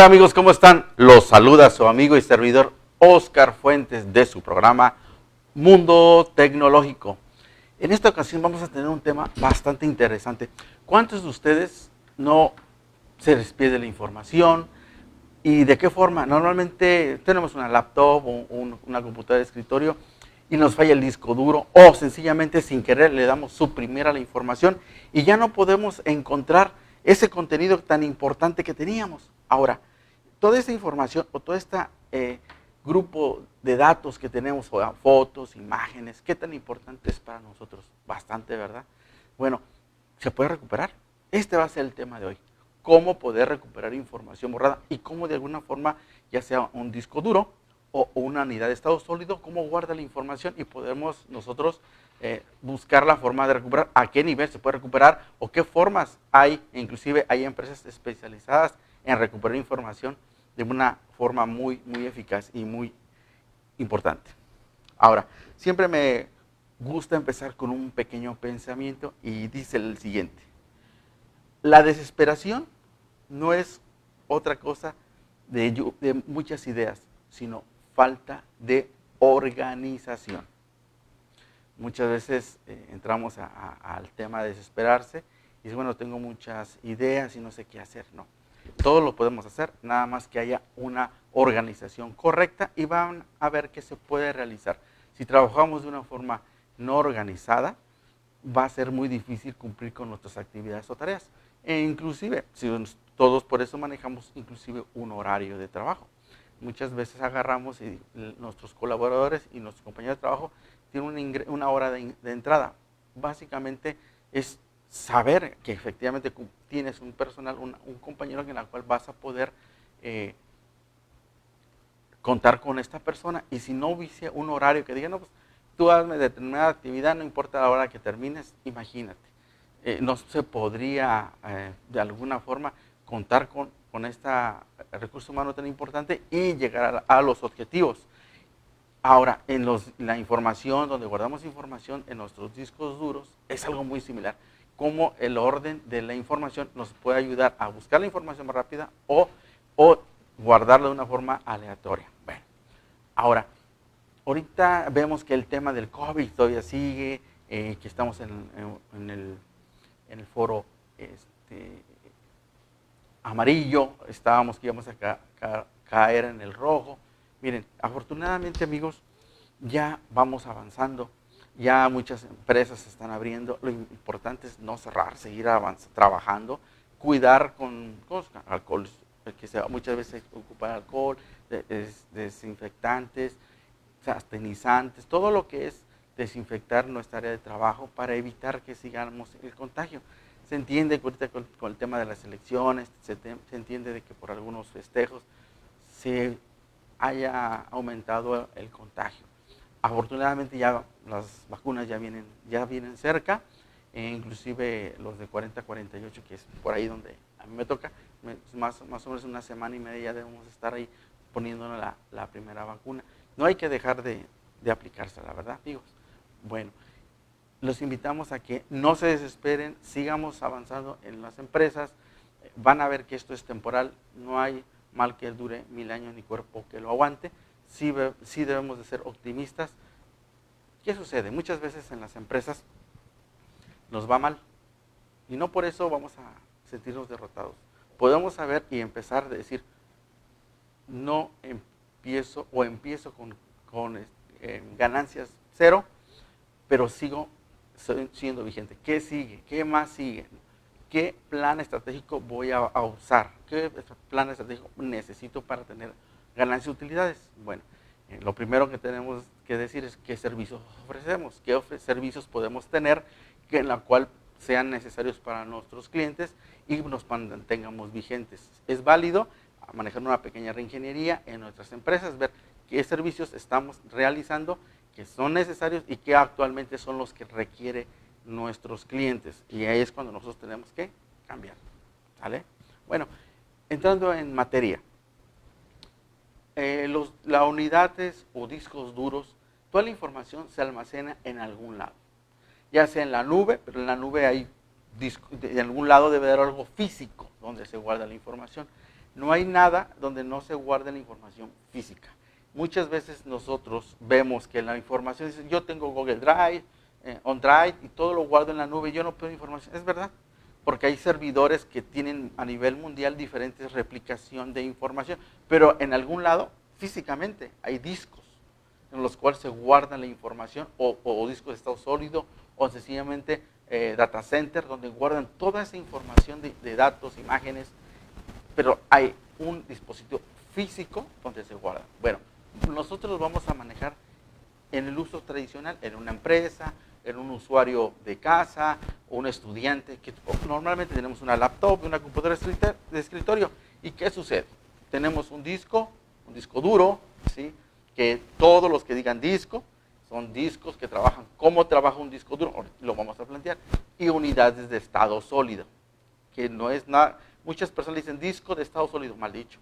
Hola amigos, ¿cómo están? Los saluda su amigo y servidor Oscar Fuentes de su programa Mundo Tecnológico. En esta ocasión vamos a tener un tema bastante interesante. ¿Cuántos de ustedes no se les pierde la información? ¿Y de qué forma? Normalmente tenemos una laptop o una computadora de escritorio y nos falla el disco duro o sencillamente sin querer le damos suprimir a la información y ya no podemos encontrar ese contenido tan importante que teníamos. Ahora, toda esta información o todo este grupo de datos que tenemos, o fotos, imágenes, ¿qué tan importante es para nosotros? Bastante, ¿verdad? Bueno, ¿se puede recuperar? Este va a ser el tema de hoy. Cómo poder recuperar información borrada y cómo de alguna forma, ya sea un disco duro o una unidad de estado sólido, cómo guarda la información y podemos nosotros buscar la forma de recuperar, a qué nivel se puede recuperar o qué formas hay. Inclusive hay empresas especializadas en recuperar información de una forma muy eficaz y muy importante. Ahora, siempre me gusta empezar con un pequeño pensamiento y dice el siguiente: la desesperación no es otra cosa de muchas ideas, sino falta de organización. Muchas veces entramos al tema de desesperarse y dices, bueno, tengo muchas ideas y no sé qué hacer. No, todo lo podemos hacer, nada más que haya una organización correcta y van a ver qué se puede realizar. Si trabajamos de una forma no organizada, va a ser muy difícil cumplir con nuestras actividades o tareas. E inclusive, si todos por eso manejamos inclusive un horario de trabajo. Muchas veces agarramos y nuestros colaboradores y nuestros compañeros de trabajo tienen una hora de entrada. Básicamente es saber que efectivamente tienes un personal, un compañero en el cual vas a poder contar con esta persona, y si no hubiese un horario que diga, no, pues tú hazme determinada actividad, no importa la hora que termines, imagínate. No se podría de alguna forma contar con este recurso humano tan importante y llegar a los objetivos. Ahora, en la información, donde guardamos información en nuestros discos duros, es algo muy similar. Cómo el orden de la información nos puede ayudar a buscar la información más rápida o guardarla de una forma aleatoria. Bueno, ahora, ahorita vemos que el tema del COVID todavía sigue, que estamos en el foro amarillo, estábamos que íbamos a caer en el rojo. Miren, afortunadamente amigos, ya vamos avanzando, ya muchas empresas se están abriendo. Lo importante es no cerrar, seguir trabajando, cuidar con alcohol, que muchas veces ocupar alcohol, desinfectantes, astenizantes, todo lo que es desinfectar nuestra área de trabajo para evitar que sigamos el contagio. Se entiende que ahorita con el tema de las elecciones, se entiende de que por algunos festejos se haya aumentado el contagio. Afortunadamente ya las vacunas ya vienen cerca, inclusive los de 40 a 48, que es por ahí donde a mí me toca, más o menos una semana y media ya debemos estar ahí poniéndonos la primera vacuna. No hay que dejar de aplicarse, la verdad, amigos. Bueno, los invitamos a que no se desesperen, sigamos avanzando en las empresas. Van a ver que esto es temporal, no hay mal que dure 1000 años ni cuerpo que lo aguante. Sí debemos de ser optimistas. ¿Qué sucede? Muchas veces en las empresas nos va mal y no por eso vamos a sentirnos derrotados. Podemos saber y empezar a decir, no empiezo o empiezo con ganancias cero, pero sigo siendo vigente. ¿Qué sigue? ¿Qué más sigue? ¿Qué plan estratégico voy a usar? ¿Qué plan estratégico necesito para tener ganancias y utilidades? Bueno, lo primero que tenemos que decir es qué servicios ofrecemos, qué servicios podemos tener en la cual sean necesarios para nuestros clientes y nos mantengamos vigentes. Es válido manejar una pequeña reingeniería en nuestras empresas, ver qué servicios estamos realizando, que son necesarios y que actualmente son los que requiere nuestros clientes, y ahí es cuando nosotros tenemos que cambiar, ¿sale? Bueno, entrando en materia, las unidades o discos duros, toda la información se almacena en algún lado, ya sea en la nube, pero en la nube hay en algún lado debe haber algo físico donde se guarda la información. No hay nada donde no se guarde la información física. Muchas veces nosotros vemos que la información dice, yo tengo Google Drive, OneDrive y todo lo guardo en la nube, yo no puedo información. Es verdad, porque hay servidores que tienen a nivel mundial diferentes replicación de información, pero en algún lado, físicamente, hay discos en los cuales se guarda la información, o discos de estado sólido, o sencillamente data center, donde guardan toda esa información de datos, imágenes, pero hay un dispositivo físico donde se guarda. Bueno, nosotros los vamos a manejar en el uso tradicional, en una empresa, en un usuario de casa, un estudiante, que normalmente tenemos una laptop, una computadora de escritorio. ¿Y qué sucede? Tenemos un disco duro, ¿sí? Que todos los que digan disco, son discos que trabajan. ¿Cómo trabaja un disco duro? Lo vamos a plantear. Y unidades de estado sólido, que no es nada. Muchas personas dicen disco de estado sólido, mal dicho.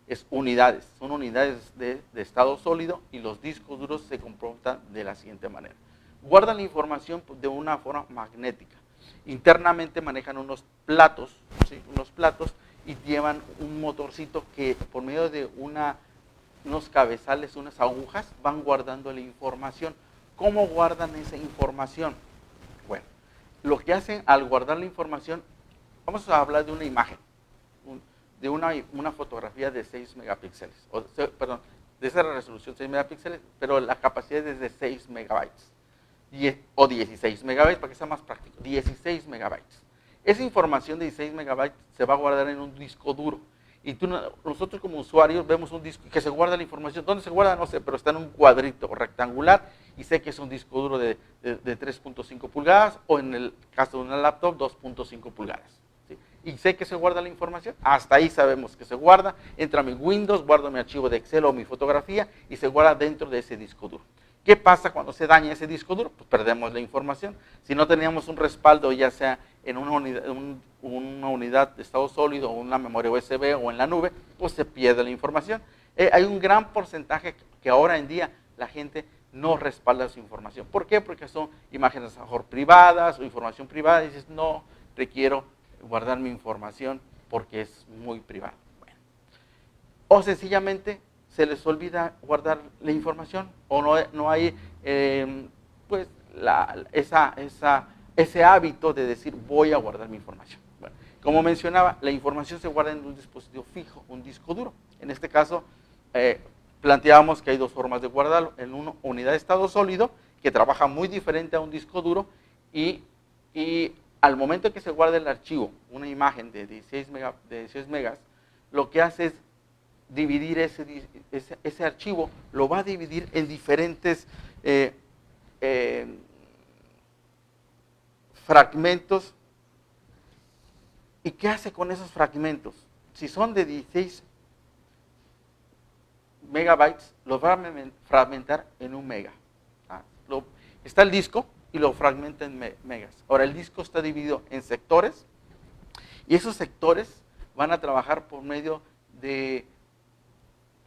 Es unidades, son unidades de estado sólido, y los discos duros se comportan de la siguiente manera. Guardan la información de una forma magnética. Internamente manejan unos platos, ¿sí? Unos platos, y llevan un motorcito que por medio de unos cabezales, unas agujas, van guardando la información. ¿Cómo guardan esa información? Bueno, lo que hacen al guardar la información, vamos a hablar de una imagen, de una fotografía de 6 megapíxeles, perdón, de esa resolución 6 megapíxeles, pero la capacidad es de 6 megabytes, o 16 megabytes, para que sea más práctico, 16 megabytes. Esa información de 16 megabytes se va a guardar en un disco duro, y nosotros como usuarios vemos un disco que se guarda la información. ¿Dónde se guarda? No sé, pero está en un cuadrito rectangular, y sé que es un disco duro de 3.5 pulgadas, o en el caso de una laptop, 2.5 pulgadas. Y sé que se guarda la información, hasta ahí sabemos que se guarda, entra a mi Windows, guardo mi archivo de Excel o mi fotografía, y se guarda dentro de ese disco duro. ¿Qué pasa cuando se daña ese disco duro? Pues perdemos la información. Si no teníamos un respaldo, ya sea en una unidad de estado sólido, o una memoria USB, o en la nube, pues se pierde la información. Hay un gran porcentaje que ahora en día la gente no respalda su información. ¿Por qué? Porque son imágenes a lo mejor privadas, o información privada, y dices, no requiero guardar mi información porque es muy privado. Bueno. O sencillamente se les olvida guardar la información, o no hay pues ese hábito de decir, voy a guardar mi información. Bueno, como mencionaba, la información se guarda en un dispositivo fijo, un disco duro. En este caso, planteábamos que hay dos formas de guardarlo: en una unidad de estado sólido, que trabaja muy diferente a un disco duro, y al momento que se guarda el archivo, una imagen de 16 megas, lo que hace es dividir ese archivo, lo va a dividir en diferentes fragmentos. ¿Y qué hace con esos fragmentos? Si son de 16 megabytes, los va a fragmentar en 1 mega. Está el disco, y lo fragmenta en megas. Ahora, el disco está dividido en sectores, y esos sectores van a trabajar por medio de,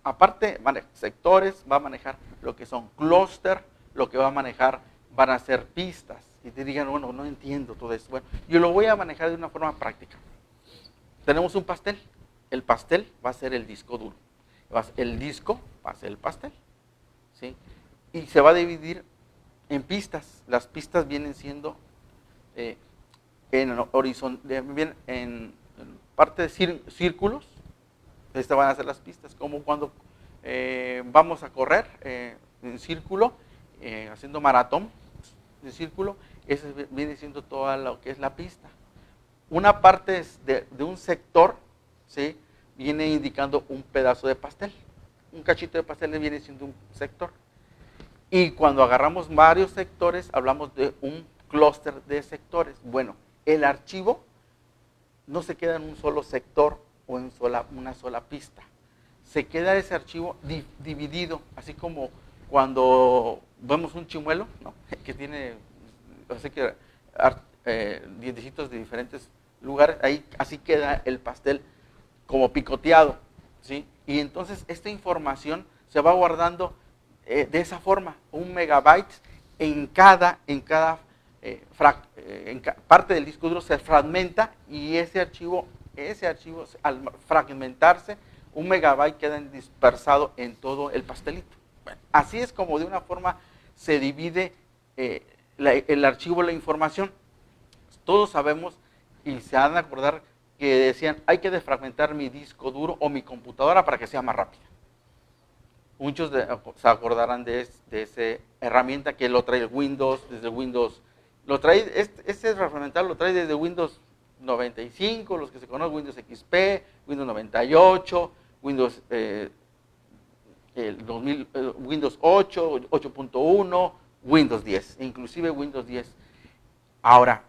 aparte, sectores, va a manejar lo que son clúster, lo que va a manejar van a ser pistas. Y te digan, bueno, no entiendo todo eso. Bueno, yo lo voy a manejar de una forma práctica. Tenemos un pastel. El pastel va a ser el disco duro. El disco va a ser el pastel, ¿sí? Y se va a dividir en pistas. Las pistas vienen siendo en parte de círculos. Estas van a ser las pistas, como cuando vamos a correr en círculo, haciendo maratón de círculo. Ese viene siendo toda lo que es la pista. Una parte de un sector, ¿sí?, viene indicando un pedazo de pastel. Un cachito de pastel viene siendo un sector. Y cuando agarramos varios sectores, hablamos de un clúster de sectores. Bueno, el archivo no se queda en un solo sector o en una sola pista. Se queda ese archivo dividido, así como cuando vemos un chimuelo, ¿no?, que tiene, así que dientecitos de diferentes lugares, ahí así queda el pastel como picoteado, ¿sí? Y entonces esta información se va guardando de esa forma, 1 megabyte en cada parte del disco duro se fragmenta, y ese archivo ese archivo, al fragmentarse, 1 MB queda dispersado en todo el pastelito. Bueno, así es como de una forma se divide el archivo, la información. Todos sabemos y se han de acordar que decían, hay que desfragmentar mi disco duro o mi computadora para que sea más rápida. Muchos se acordarán de esa herramienta que lo trae el Windows, desde Windows, lo trae, este fragmentar lo trae desde Windows 95, los que se conocen, Windows XP, Windows 98, Windows, Windows 8, 8.1, Windows 10, inclusive Windows 10. Ahora,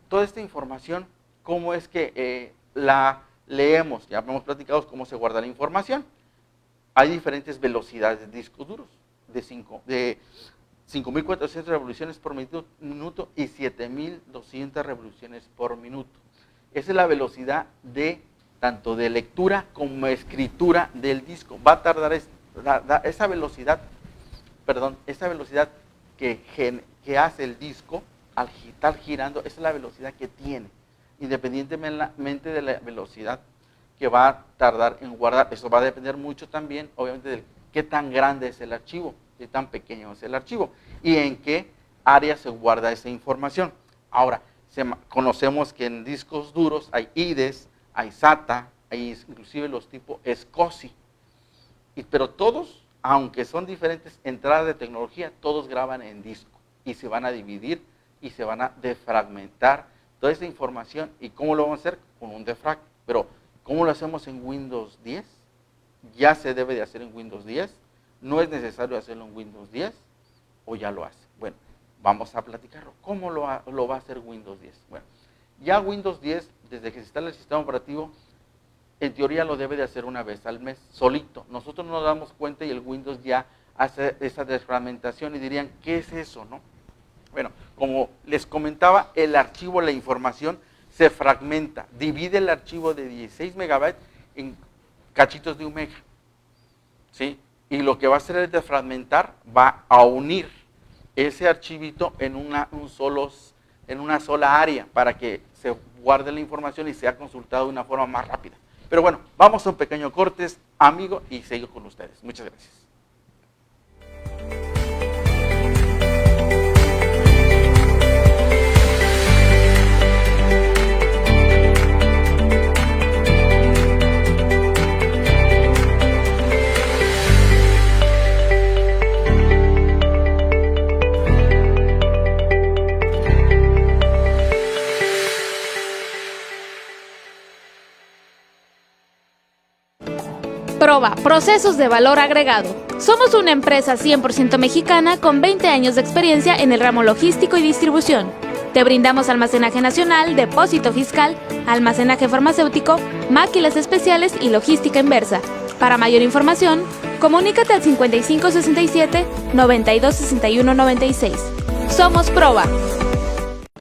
toda esta información, ¿cómo es que la leemos? Ya hemos platicado cómo se guarda la información. Hay diferentes velocidades de discos duros, de 5.400 revoluciones por minuto y 7.200 revoluciones por minuto. Esa es la velocidad de tanto de lectura como escritura del disco. Va a tardar esa velocidad que hace el disco al estar girando, esa es la velocidad que tiene, independientemente de la velocidad que va a tardar en guardar. Eso va a depender mucho también, obviamente, de qué tan grande es el archivo, qué tan pequeño es el archivo y en qué área se guarda esa información. Ahora, conocemos que en discos duros hay IDEs, hay SATA, hay inclusive los tipos SCSI, pero todos, aunque son diferentes entradas de tecnología, todos graban en disco y se van a dividir y se van a defragmentar toda esta información. ¿Y cómo lo vamos a hacer? Con un defrag. Pero ¿cómo lo hacemos en Windows 10? ¿Ya se debe de hacer en Windows 10? ¿No es necesario hacerlo en Windows 10? ¿O ya lo hace? Bueno, vamos a platicarlo. ¿Cómo lo va a hacer Windows 10? Bueno, ya Windows 10, desde que se instala el sistema operativo, en teoría lo debe de hacer una vez al mes, solito. Nosotros no nos damos cuenta y el Windows ya hace esa desfragmentación y dirían, ¿qué es eso, no? Bueno, como les comentaba, el archivo, la información se fragmenta, divide el archivo de 16 MB en cachitos de 1 MB, ¿sí? Y lo que va a hacer es desfragmentar, va a unir ese archivito en una sola área para que se guarde la información y sea consultado de una forma más rápida. Pero bueno, vamos a un pequeño corte, amigo, y sigo con ustedes. Muchas gracias. Proba, procesos de valor agregado. Somos una empresa 100% mexicana con 20 años de experiencia en el ramo logístico y distribución. Te brindamos almacenaje nacional, depósito fiscal, almacenaje farmacéutico, máquinas especiales y logística inversa. Para mayor información, comunícate al 5567-926196. Somos Proba.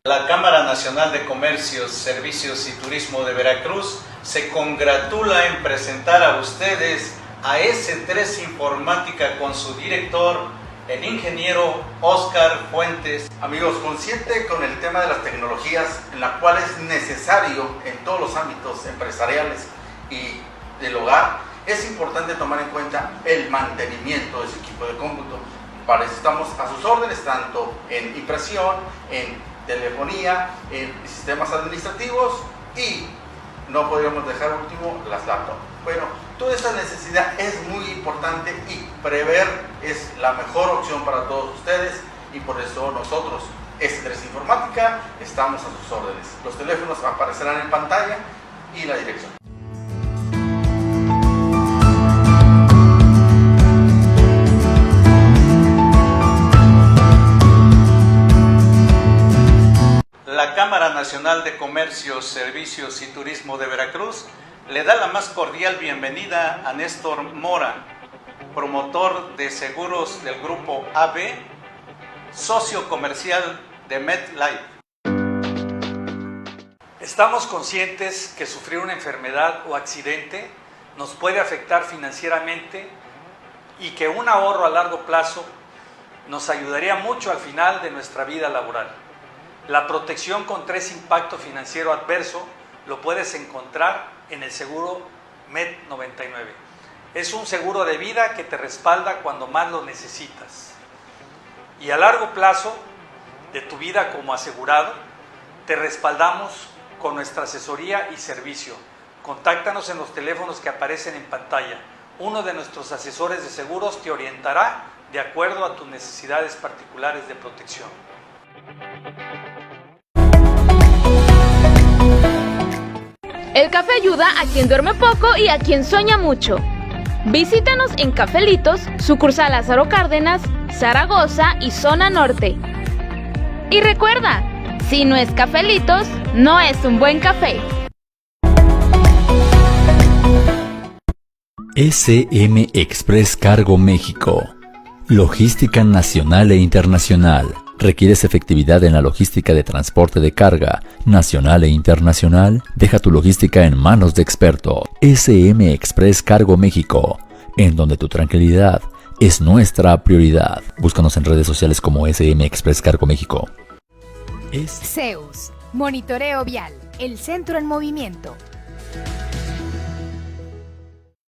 La Cámara Nacional de Comercios, Servicios y Turismo de Veracruz se congratula en presentar a ustedes a S3 Informática con su director, el ingeniero Óscar Fuentes. Amigos, consciente con el tema de las tecnologías, en la cual es necesario en todos los ámbitos empresariales y del hogar, es importante tomar en cuenta el mantenimiento de su equipo de cómputo. Para eso estamos a sus órdenes, tanto en impresión, en telefonía, en sistemas administrativos y no podríamos dejar último las laptops. Bueno, toda esta necesidad es muy importante y prever es la mejor opción para todos ustedes y por eso nosotros, S3 Informática, estamos a sus órdenes. Los teléfonos aparecerán en pantalla y la dirección. La Cámara Nacional de Comercios, Servicios y Turismo de Veracruz le da la más cordial bienvenida a Néstor Mora, promotor de seguros del grupo AB, socio comercial de MedLife. Estamos conscientes que sufrir una enfermedad o accidente nos puede afectar financieramente y que un ahorro a largo plazo nos ayudaría mucho al final de nuestra vida laboral. La protección contra ese impacto financiero adverso lo puedes encontrar en el seguro MED 99. Es un seguro de vida que te respalda cuando más lo necesitas. Y a largo plazo de tu vida como asegurado, te respaldamos con nuestra asesoría y servicio. Contáctanos en los teléfonos que aparecen en pantalla. Uno de nuestros asesores de seguros te orientará de acuerdo a tus necesidades particulares de protección. El café ayuda a quien duerme poco y a quien sueña mucho. Visítanos en Cafelitos, sucursal Lázaro Cárdenas, Zaragoza y Zona Norte. Y recuerda, si no es Cafelitos, no es un buen café. SM Express Cargo México. Logística nacional e internacional. ¿Requieres efectividad en la logística de transporte de carga nacional e internacional? Deja tu logística en manos de expertos. SM Express Cargo México, en donde tu tranquilidad es nuestra prioridad. Búscanos en redes sociales como SM Express Cargo México. Zeus, Monitoreo Vial, el centro en movimiento.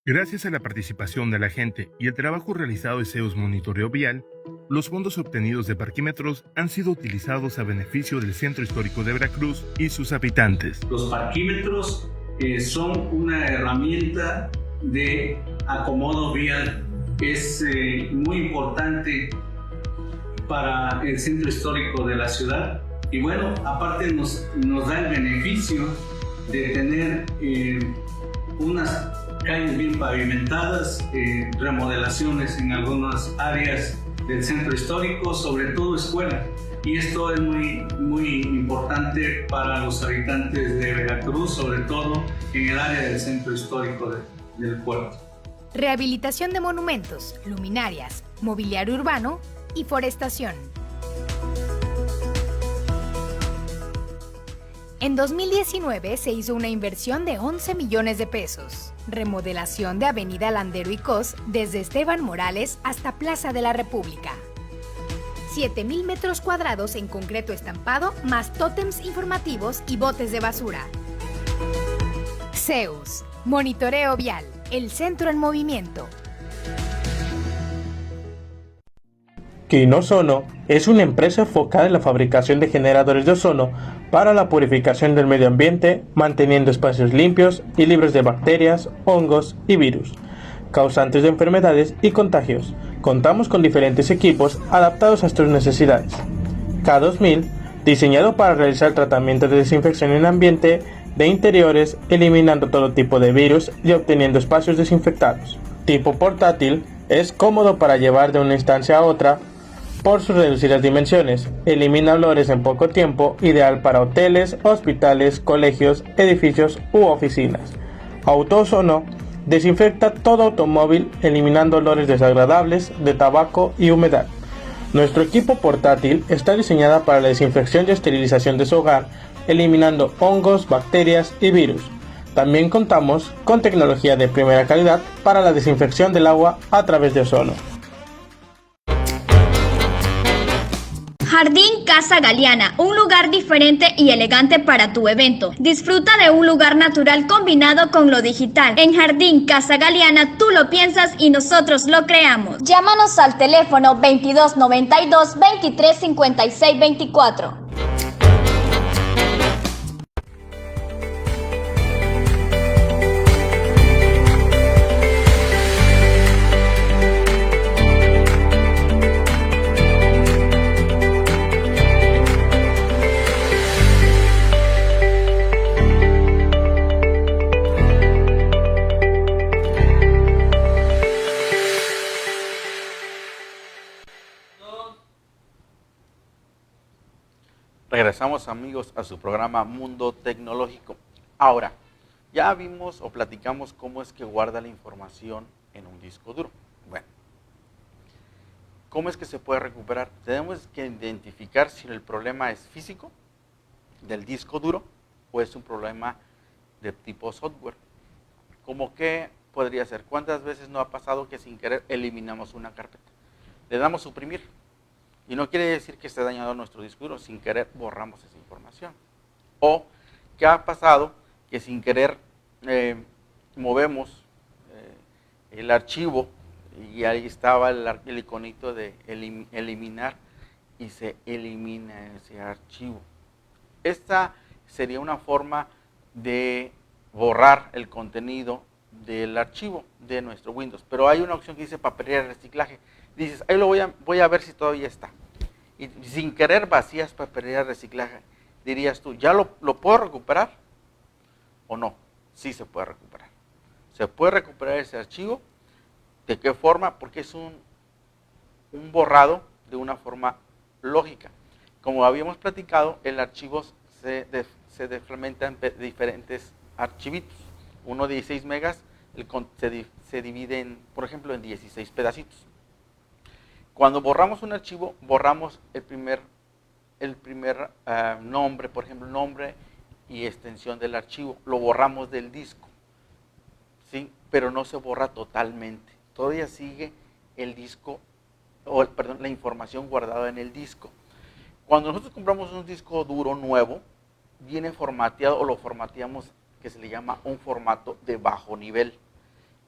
Gracias a la participación de la gente y el trabajo realizado de Zeus Monitoreo Vial, los fondos obtenidos de parquímetros han sido utilizados a beneficio del Centro Histórico de Veracruz y sus habitantes. Los parquímetros son una herramienta de acomodo vial. Es muy importante para el Centro Histórico de la ciudad y bueno, aparte nos da el beneficio de tener unas calles bien pavimentadas, remodelaciones en algunas áreas del centro histórico, sobre todo escuelas. Y esto es muy importante para los habitantes de Veracruz, sobre todo en el área del centro histórico del puerto. Rehabilitación de monumentos, luminarias, mobiliario urbano y forestación. En 2019 se hizo una inversión de 11 millones de pesos. Remodelación de Avenida Landero y Cos desde Esteban Morales hasta Plaza de la República. 7,000 metros cuadrados en concreto estampado, más tótems informativos y botes de basura. Zeus, Monitoreo Vial, el centro en movimiento. Quinosono es una empresa enfocada en la fabricación de generadores de ozono para la purificación del medio ambiente, manteniendo espacios limpios y libres de bacterias, hongos y virus, causantes de enfermedades y contagios. Contamos con diferentes equipos adaptados a tus necesidades. K2000, diseñado para realizar tratamiento de desinfección en ambiente de interiores, eliminando todo tipo de virus y obteniendo espacios desinfectados. Tipo portátil, es cómodo para llevar de una instancia a otra por sus reducidas dimensiones, elimina olores en poco tiempo, ideal para hoteles, hospitales, colegios, edificios u oficinas. Autoozono desinfecta todo automóvil, eliminando olores desagradables de tabaco y humedad. Nuestro equipo portátil está diseñado para la desinfección y esterilización de su hogar, eliminando hongos, bacterias y virus. También contamos con tecnología de primera calidad para la desinfección del agua a través de ozono. Jardín Casa Galeana, un lugar diferente y elegante para tu evento. Disfruta de un lugar natural combinado con lo digital. En Jardín Casa Galeana tú lo piensas y nosotros lo creamos. Llámanos al teléfono 2292 2356 24. Regresamos, amigos, a su programa Mundo Tecnológico. Ahora, ya vimos o platicamos cómo es que guarda la información en un disco duro. Bueno, ¿cómo es que se puede recuperar? Tenemos que identificar si el problema es físico del disco duro o es un problema de tipo software. ¿Cómo qué podría ser? ¿Cuántas veces no ha pasado que sin querer eliminamos una carpeta? Le damos suprimir. Y no quiere decir que esté dañado nuestro disco duro, sin querer borramos esa información. O, ¿qué ha pasado que sin querer movemos el archivo y ahí estaba el iconito de eliminar y se elimina ese archivo. Esta sería una forma de borrar el contenido del archivo de nuestro Windows, pero hay una opción que dice papelería de reciclaje. Dices, ahí lo voy a ver si todavía está. Y sin querer vacías papelería de reciclaje. Dirías tú, ¿ya lo puedo recuperar o no? Sí se puede recuperar. Se puede recuperar ese archivo. ¿De qué forma? Porque es un borrado de una forma lógica. Como habíamos platicado, el archivo se desfragmenta en diferentes archivitos. Uno de 16 megas se divide, por ejemplo, en 16 pedacitos. Cuando borramos un archivo, borramos el primer nombre, por ejemplo, nombre y extensión del archivo. Lo borramos del disco, ¿sí? Pero no se borra totalmente. Todavía sigue el disco, la información guardada en el disco. Cuando nosotros compramos un disco duro nuevo, viene formateado o lo formateamos, que se le llama un formato de bajo nivel.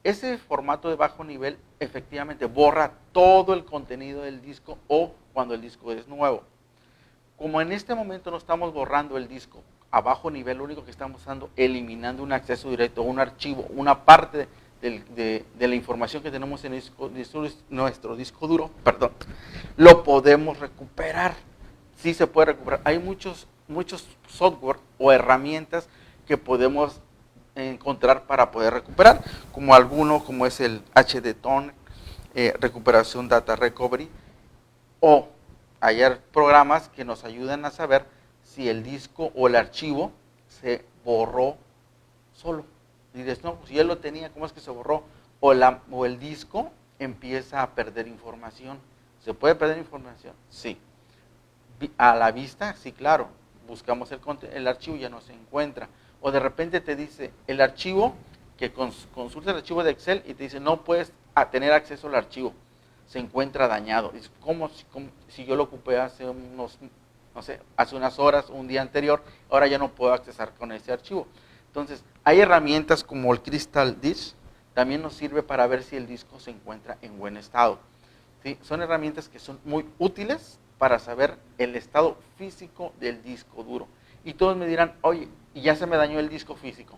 Ese formato de bajo nivel efectivamente borra todo el contenido del disco o cuando el disco es nuevo. Como en este momento no estamos borrando el disco a bajo nivel, lo único que estamos haciendo es eliminando un acceso directo a un archivo, una parte de la información que tenemos en nuestro disco duro, lo podemos recuperar. Sí se puede recuperar. Hay muchos software o herramientas que podemos encontrar para poder recuperar, como es el HDTON, Recuperación Data Recovery, o hay programas que nos ayudan a saber si el disco o el archivo se borró solo. Y dices, no, si él lo tenía, ¿cómo es que se borró? O el disco empieza a perder información. ¿Se puede perder información? Sí. A la vista, sí, claro. Buscamos el archivo y ya no se encuentra. O de repente te dice el archivo, que consulta el archivo de Excel y te dice, no puedes tener acceso al archivo. Se encuentra dañado. Es como si yo lo ocupé hace unas horas, un día anterior, ahora ya no puedo accesar con ese archivo. Entonces, hay herramientas como el Crystal Disk, también nos sirve para ver si el disco se encuentra en buen estado. ¿Sí? Son herramientas que son muy útiles para saber el estado físico del disco duro. Y todos me dirán, oye, y ya se me dañó el disco físico.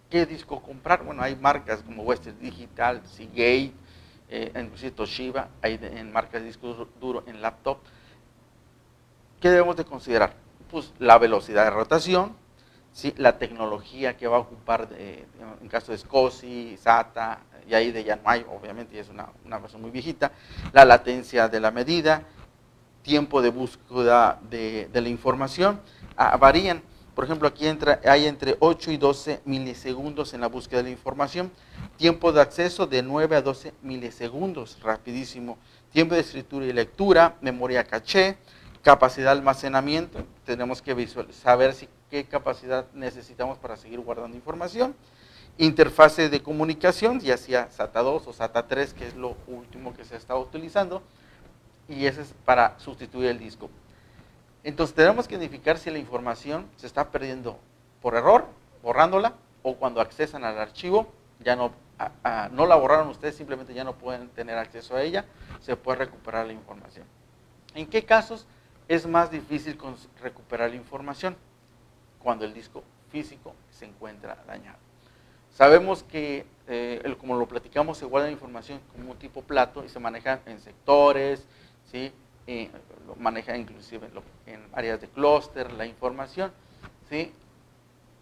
¿Qué disco comprar? Bueno, hay marcas como Western Digital, Seagate, inclusive Toshiba, hay en marcas de disco duro en laptop. ¿Qué debemos de considerar? Pues la velocidad de rotación, ¿sí? La tecnología que va a ocupar en caso de SCSI, SATA, y ahí de ya no hay, obviamente, ya es una versión muy viejita, la latencia de la medida, tiempo de búsqueda de la información, varían. Por ejemplo, aquí hay entre 8 y 12 milisegundos en la búsqueda de la información, tiempo de acceso de 9 a 12 milisegundos, rapidísimo, tiempo de escritura y lectura, memoria caché, capacidad de almacenamiento, tenemos que saber qué capacidad necesitamos para seguir guardando información, interfase de comunicación, ya sea SATA 2 o SATA 3, que es lo último que se está utilizando, y ese es para sustituir el disco. Entonces tenemos que identificar si la información se está perdiendo por error, borrándola, o cuando accesan al archivo, ya no la borraron ustedes, simplemente ya no pueden tener acceso a ella, se puede recuperar la información. ¿En qué casos es más difícil recuperar la información? Cuando el disco físico se encuentra dañado. Sabemos que, como lo platicamos, se guarda la información como un tipo plato y se maneja en sectores, ¿sí? Lo maneja inclusive en áreas de clúster, la información, ¿sí?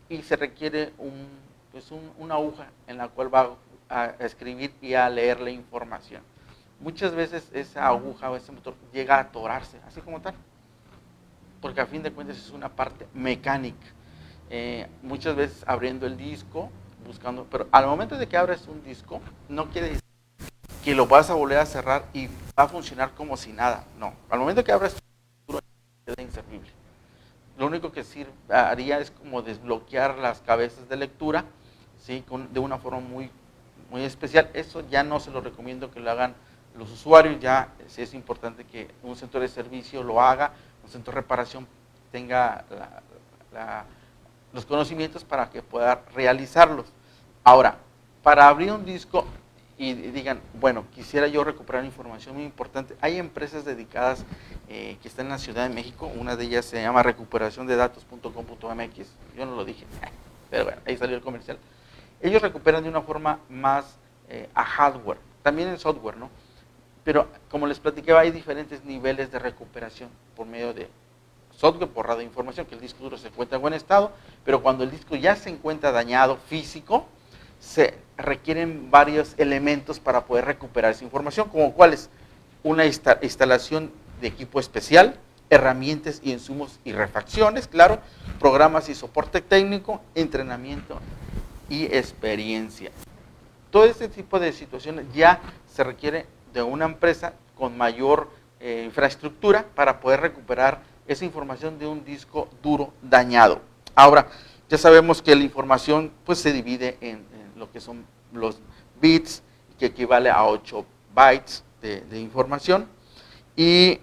Y se requiere una aguja en la cual va a escribir y a leer la información. Muchas veces esa aguja o ese motor llega a atorarse, así como tal, porque a fin de cuentas es una parte mecánica. Muchas veces abriendo el disco, buscando, pero al momento de que abres un disco, no quiere decir que lo vas a volver a cerrar y va a funcionar como si nada. No, al momento que abres queda inservible. Lo único que haría es como desbloquear las cabezas de lectura, ¿sí? De una forma muy, muy especial. Eso ya no se lo recomiendo que lo hagan los usuarios, ya sí es importante que un centro de servicio lo haga, un centro de reparación tenga los conocimientos para que pueda realizarlos. Ahora, para abrir un disco y digan, bueno, quisiera yo recuperar información muy importante, hay empresas dedicadas que están en la Ciudad de México, una de ellas se llama recuperaciondedatos.com.mx, yo no lo dije, pero bueno, ahí salió el comercial. Ellos recuperan de una forma más a hardware, también en software, ¿no? Pero como les platicaba, hay diferentes niveles de recuperación por medio de software borrado de información, que el disco duro se encuentra en buen estado, pero cuando el disco ya se encuentra dañado físico, se requieren varios elementos para poder recuperar esa información, como cuáles: una instalación de equipo especial, herramientas y insumos y refacciones, claro, programas y soporte técnico, entrenamiento y experiencia. Todo este tipo de situaciones ya se requiere de una empresa con mayor infraestructura para poder recuperar esa información de un disco duro dañado. Ahora, ya sabemos que la información pues se divide en lo que son los bits, que equivale a 8 bytes de información, y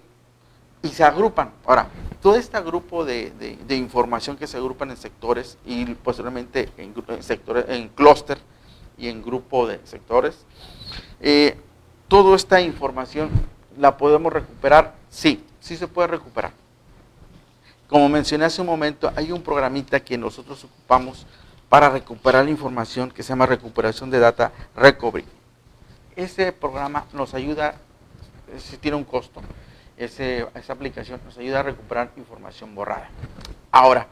se agrupan. Ahora, todo este grupo de información que se agrupan en sectores y posteriormente en sectores, en clúster y en grupo de sectores, toda esta información la podemos recuperar. Sí, sí se puede recuperar. Como mencioné hace un momento, hay un programita que nosotros ocupamos para recuperar la información que se llama Recuperación de Data Recovery. Ese programa nos ayuda, si tiene un costo, esa aplicación nos ayuda a recuperar información borrada. Ahora,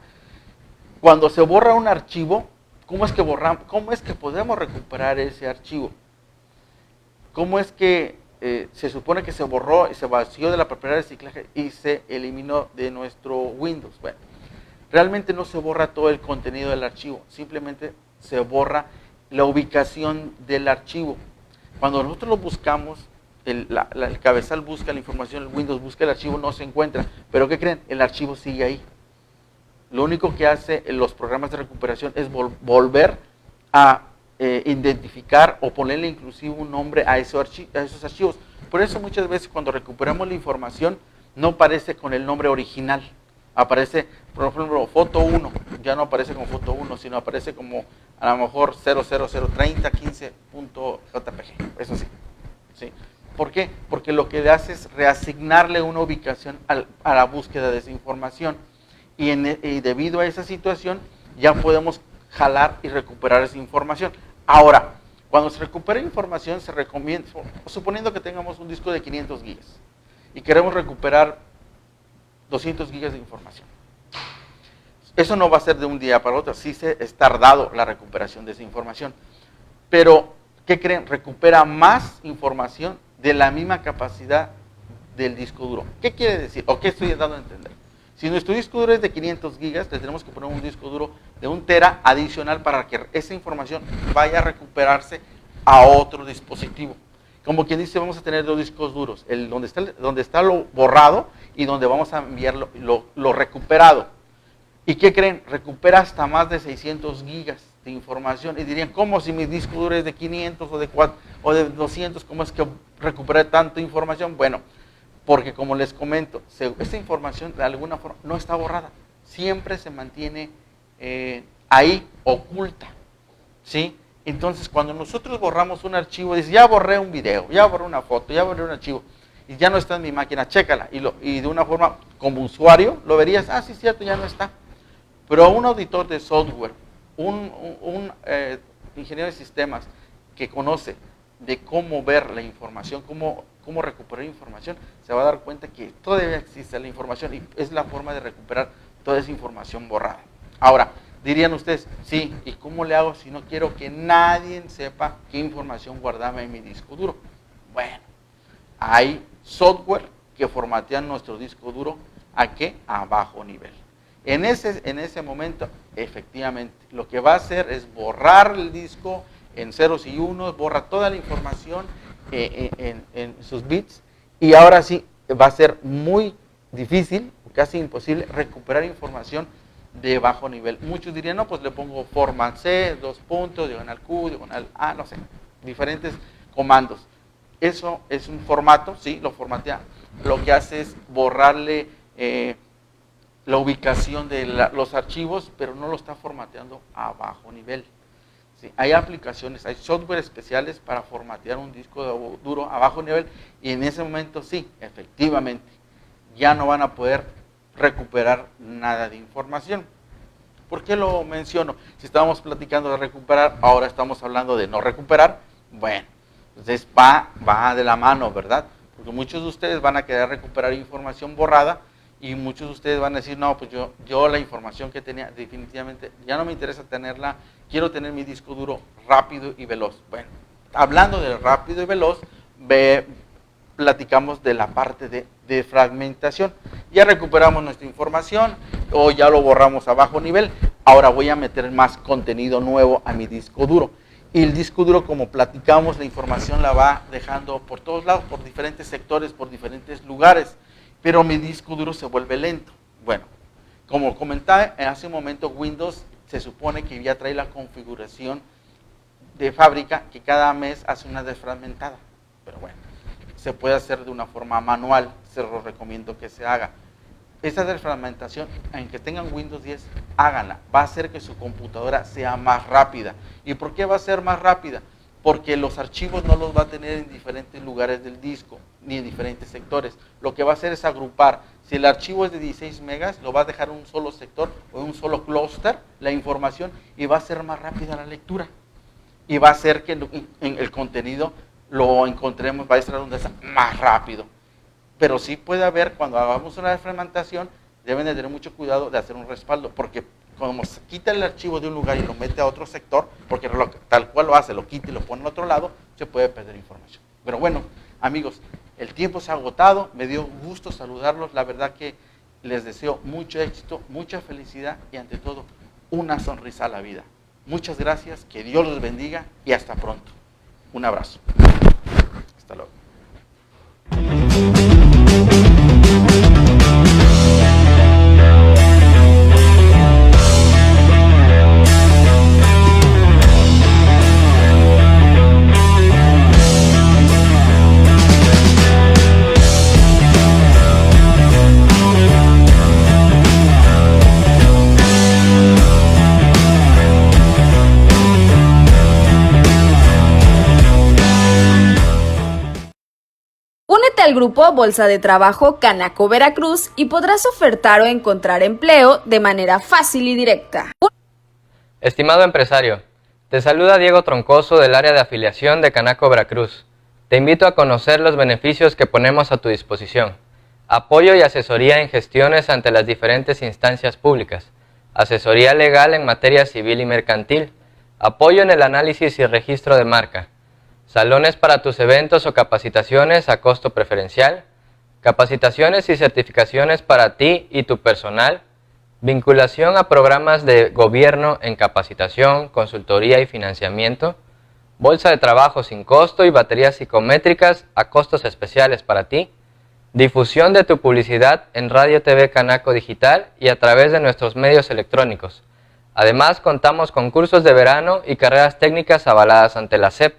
cuando se borra un archivo, ¿cómo es que podemos recuperar ese archivo? ¿Cómo es que se supone que se borró y se vació de la propiedad de reciclaje y se eliminó de nuestro Windows? Bueno, realmente no se borra todo el contenido del archivo, simplemente se borra la ubicación del archivo. Cuando nosotros lo buscamos, el cabezal busca la información, el Windows busca el archivo, no se encuentra. Pero ¿qué creen? El archivo sigue ahí. Lo único que hace los programas de recuperación es volver a identificar o ponerle inclusive un nombre a esos archivos. Por eso muchas veces cuando recuperamos la información no aparece con el nombre original. Aparece, por ejemplo, foto 1, ya no aparece como foto 1, sino aparece como a lo mejor 0003015.jpg, eso sí. ¿Sí? ¿Por qué? Porque lo que le hace es reasignarle una ubicación a la búsqueda de esa información. Y debido a esa situación ya podemos jalar y recuperar esa información. Ahora, cuando se recupera información, se recomienda, suponiendo que tengamos un disco de 500 gigas y queremos recuperar 200 gigas de información. Eso no va a ser de un día para otro, sí es tardado la recuperación de esa información. Pero, ¿qué creen? Recupera más información de la misma capacidad del disco duro. ¿Qué quiere decir? ¿O qué estoy dando a entender? Si nuestro disco duro es de 500 gigas, le tenemos que poner un disco duro de 1 tera adicional para que esa información vaya a recuperarse a otro dispositivo. Como quien dice, vamos a tener 2 discos duros, donde está lo borrado y donde vamos a enviar lo recuperado. ¿Y qué creen? Recupera hasta más de 600 gigas de información. Y dirían, ¿cómo si mi disco duro es de 500 o de 200? ¿Cómo es que recuperé tanta información? Bueno, porque como les comento, esta información de alguna forma no está borrada. Siempre se mantiene ahí, oculta. ¿Sí? Entonces, cuando nosotros borramos un archivo, dice, ya borré un video, ya borré una foto, ya borré un archivo, y ya no está en mi máquina, chécala. Y de una forma, como usuario, lo verías, sí, cierto, ya no está. Pero un auditor de software, un ingeniero de sistemas que conoce de cómo ver la información, cómo recuperar información, se va a dar cuenta que todavía existe la información y es la forma de recuperar toda esa información borrada. Ahora, dirían ustedes, sí, ¿y cómo le hago si no quiero que nadie sepa qué información guardaba en mi disco duro? Bueno, hay software que formatean nuestro disco duro, ¿a qué? A bajo nivel. En ese momento, efectivamente, lo que va a hacer es borrar el disco en ceros y unos, borra toda la información en sus bits, y ahora sí va a ser muy difícil, casi imposible, recuperar información de bajo nivel. Muchos dirían, no, pues le pongo format C, 2 puntos, diagonal Q, diagonal A, no sé, diferentes comandos. Eso es un formato, sí, lo formatea. Lo que hace es borrarle la ubicación de los archivos, pero no lo está formateando a bajo nivel. Sí, hay aplicaciones, hay software especiales para formatear un disco duro a bajo nivel y en ese momento sí, efectivamente, ya no van a poder recuperar nada de información. ¿Por qué lo menciono? Si estábamos platicando de recuperar, ahora estamos hablando de no recuperar, bueno, entonces va de la mano, ¿verdad? Porque muchos de ustedes van a querer recuperar información borrada y muchos de ustedes van a decir, no, pues yo la información que tenía definitivamente ya no me interesa tenerla, quiero tener mi disco duro rápido y veloz. Bueno, hablando de rápido y veloz, platicamos de la parte de fragmentación. Ya recuperamos nuestra información o ya lo borramos a bajo nivel, ahora voy a meter más contenido nuevo a mi disco duro. Y el disco duro, como platicamos, la información la va dejando por todos lados, por diferentes sectores, por diferentes lugares, pero mi disco duro se vuelve lento. Bueno, como comentaba hace un momento, Windows se supone que ya trae la configuración de fábrica que cada mes hace una desfragmentada, pero bueno, se puede hacer de una forma manual, se lo recomiendo que se haga. Esa desfragmentación, aunque tengan Windows 10, háganla, va a hacer que su computadora sea más rápida. ¿Y por qué va a ser más rápida? Porque los archivos no los va a tener en diferentes lugares del disco, ni en diferentes sectores. Lo que va a hacer es agrupar. Si el archivo es de 16 megas, lo va a dejar en un solo sector o en un solo clúster, la información, y va a ser más rápida la lectura. Y va a hacer que en el contenido lo encontremos, va a estar más rápido. Pero sí puede haber, cuando hagamos una desfragmentación, deben de tener mucho cuidado de hacer un respaldo, porque como se quita el archivo de un lugar y lo mete a otro sector, porque tal cual lo hace, lo quita y lo pone en otro lado, se puede perder información. Pero bueno, amigos, el tiempo se ha agotado, me dio gusto saludarlos, la verdad que les deseo mucho éxito, mucha felicidad y ante todo, una sonrisa a la vida. Muchas gracias, que Dios los bendiga y hasta pronto. Un abrazo. Hasta luego. Únete al grupo Bolsa de Trabajo Canaco Veracruz y podrás ofertar o encontrar empleo de manera fácil y directa. Estimado empresario, te saluda Diego Troncoso del área de afiliación de Canaco Veracruz. Te invito a conocer los beneficios que ponemos a tu disposición. Apoyo y asesoría en gestiones ante las diferentes instancias públicas. Asesoría legal en materia civil y mercantil. Apoyo en el análisis y registro de marca. Salones para tus eventos o capacitaciones a costo preferencial, capacitaciones y certificaciones para ti y tu personal, vinculación a programas de gobierno en capacitación, consultoría y financiamiento, bolsa de trabajo sin costo y baterías psicométricas a costos especiales para ti, difusión de tu publicidad en Radio TV Canaco Digital y a través de nuestros medios electrónicos. Además, contamos con cursos de verano y carreras técnicas avaladas ante la SEP.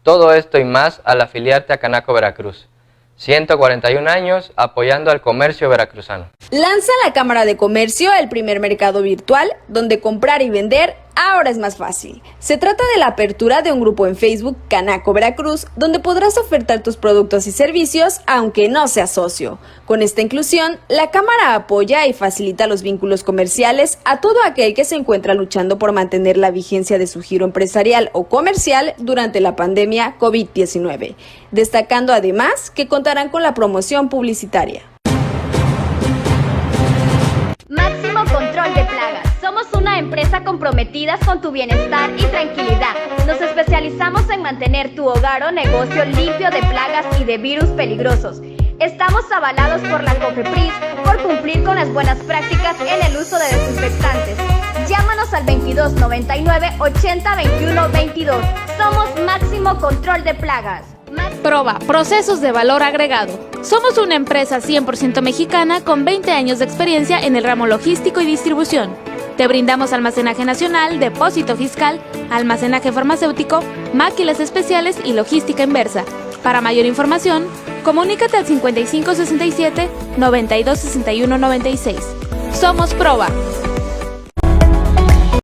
Todo esto y más al afiliarte a Canaco Veracruz. 141 años apoyando al comercio veracruzano. Lanza la Cámara de Comercio el primer mercado virtual donde comprar y vender ahora es más fácil. Se trata de la apertura de un grupo en Facebook Canaco Veracruz donde podrás ofertar tus productos y servicios aunque no seas socio. Con esta inclusión, la Cámara apoya y facilita los vínculos comerciales a todo aquel que se encuentra luchando por mantener la vigencia de su giro empresarial o comercial durante la pandemia COVID-19, destacando además que contarán con la promoción publicitaria. Máximo control de plagas. Somos una empresa comprometida con tu bienestar y tranquilidad. Nos especializamos en mantener tu hogar o negocio limpio de plagas y de virus peligrosos. Estamos avalados por la COFEPRIS por cumplir con las buenas prácticas en el uso de desinfectantes. Llámanos al 2299 80 21 22. Somos Máximo Control de Plagas. Proba procesos de valor agregado. Somos una empresa 100% mexicana con 20 años de experiencia en el ramo logístico y distribución. Te brindamos almacenaje nacional, depósito fiscal, almacenaje farmacéutico, máquinas especiales y logística inversa. Para mayor información, comunícate al 5567 926196. Somos Proba.